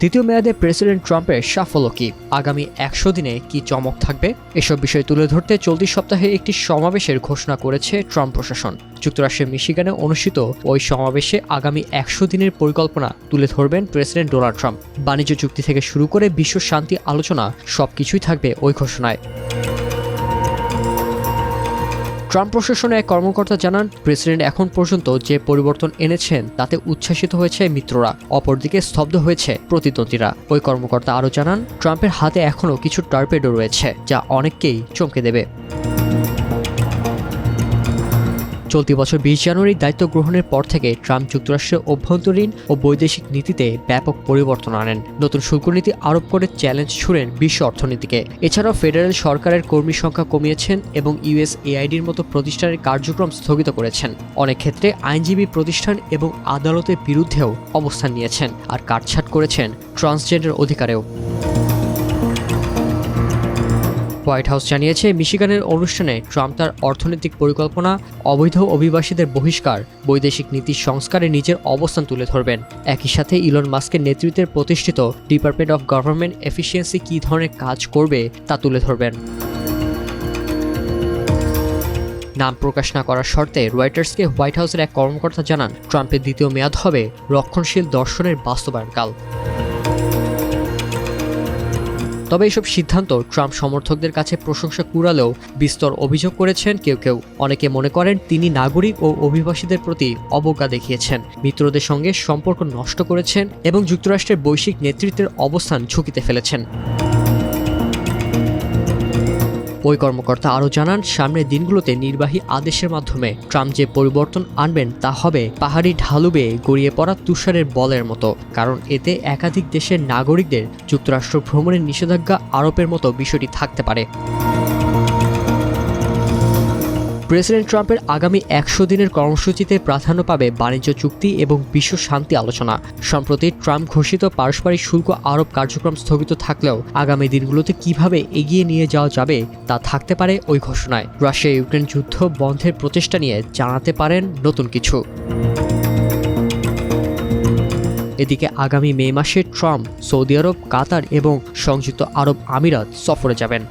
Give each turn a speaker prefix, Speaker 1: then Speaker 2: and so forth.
Speaker 1: দ্বিতীয় মেয়াদে প্রেসিডেন্ট ট্রাম্পের সাফল্য কি, আগামী 100 দিনে কি চমক থাকবে, এসব বিষয় তুলে ধরতে চলতি সপ্তাহে একটি সমাবেশের ঘোষণা করেছে ট্রাম্প প্রশাসন। যুক্তরাষ্ট্রের মিশিগানে অনুষ্ঠিত ওই সমাবেশে আগামী 100 দিনের পরিকল্পনা তুলে ধরবেন প্রেসিডেন্ট ডোনাল্ড ট্রাম্প। বাণিজ্য চুক্তি থেকে শুরু করে বিশ্ব শান্তি আলোচনা সবকিছুই থাকবে ওই ঘোষণায়। ট্রাম্প প্রশাসনের এক কর্মকর্তা জানান, প্রেসিডেন্ট এখন পর্যন্ত যে পরিবর্তন এনেছেন তাতে উচ্ছ্বাসিত হয়েছে মিত্ররা, অপরদিকে স্তব্ধ হয়েছে প্রতিদ্বন্দ্বীরা। ওই কর্মকর্তা আরও জানান, ট্রাম্পের হাতে এখনও কিছু টর্পেডো রয়েছে যা অনেককেই চমকে দেবে। চলতি বছর 20 জানুয়ারি দায়িত্ব গ্রহণের পর থেকে ট্রাম্প যুক্তরাষ্ট্রের অভ্যন্তরীণ ও বৈদেশিক নীতিতে ব্যাপক পরিবর্তন আনেন। নতুন শুল্ক নীতি আরোপ করে চ্যালেঞ্জ ছুড়েন বিশ্ব অর্থনীতিকে। এছাড়াও ফেডারেল সরকারের কর্মী সংখ্যা কমিয়েছেন এবং ইউএসএআইডির মতো প্রতিষ্ঠানের কার্যক্রম স্থগিত করেছেন। অনেক ক্ষেত্রে আইনজীবী প্রতিষ্ঠান এবং আদালতের বিরুদ্ধেও অবস্থান নিয়েছেন, আর কাটছাঁট করেছেন ট্রান্সজেন্ডার অধিকারেও। হোয়াইট হাউস জানিয়েছে, মিশিগানের অনুষ্ঠানে ট্রাম্প তার অর্থনৈতিক পরিকল্পনা, অবৈধ অভিবাসীদের বহিষ্কার, বৈদেশিক নীতি সংস্কারে নিজের অবস্থান তুলে ধরবেন। একই সাথে ইলন মাস্কের নেতৃত্বে প্রতিষ্ঠিত ডিপার্টমেন্ট অফ গভর্নমেন্ট এফিসিয়েন্সি কী ধরনের কাজ করবে তা তুলে ধরবেন। নাম প্রকাশ না করার শর্তে রয়টার্সকে হোয়াইট হাউসের এক কর্মকর্তা জানান, ট্রাম্পের দ্বিতীয় মেয়াদ হবে রক্ষণশীল দর্শনের বাস্তবায়নকাল। তবে এসব সিদ্ধান্ত ট্রাম্প সমর্থকদের কাছে প্রশংসা কুড়ালেও বিস্তর অভিযোগ করেছেন কেউ। অনেকে মনে করেন তিনি নাগরিক ও অভিবাসীদের প্রতি অবজ্ঞা দেখিয়েছেন, মিত্রদের সঙ্গে সম্পর্ক নষ্ট করেছেন এবং যুক্তরাষ্ট্রের বৈশ্বিক নেতৃত্বের অবস্থান ঝুঁকিতে ফেলেছেন। ওই কর্মকর্তা আরও জানান, সামনের দিনগুলোতে নির্বাহী আদেশের মাধ্যমে ট্রাম্প যে পরিবর্তন আনবেন তা হবে পাহাড়ি ঢালু বেয়ে গড়িয়ে পড়া তুষারের বলের মতো, কারণ এতে একাধিক দেশের নাগরিকদের যুক্তরাষ্ট্র ভ্রমণের নিষেধাজ্ঞা আরোপের মতো বিষয়টি থাকতে পারে। প্রেসিডেন্ট ট্রাম্পের আগামী 100 দিনের কর্মসূচিতে প্রাধান্য পাবে বাণিজ্য চুক্তি এবং বিশ্ব শান্তি আলোচনা। সম্প্রতি ট্রাম্প ঘোষিত পারস্পরিক শুল্ক আরোপ কার্যক্রম স্থগিত থাকলেও আগামী দিনগুলোতে কিভাবে এগিয়ে নিয়ে যাওয়া যাবে তা থাকতে পারে ওই ঘোষণায়। রাশিয়া ইউক্রেন যুদ্ধ বন্ধের প্রচেষ্টা নিয়ে জানাতে পারেন নতুন কিছু। এদিকে আগামী মে মাসে ট্রাম্প সৌদি আরব, কাতার এবং সংযুক্ত আরব আমিরাত সফরে যাবেন।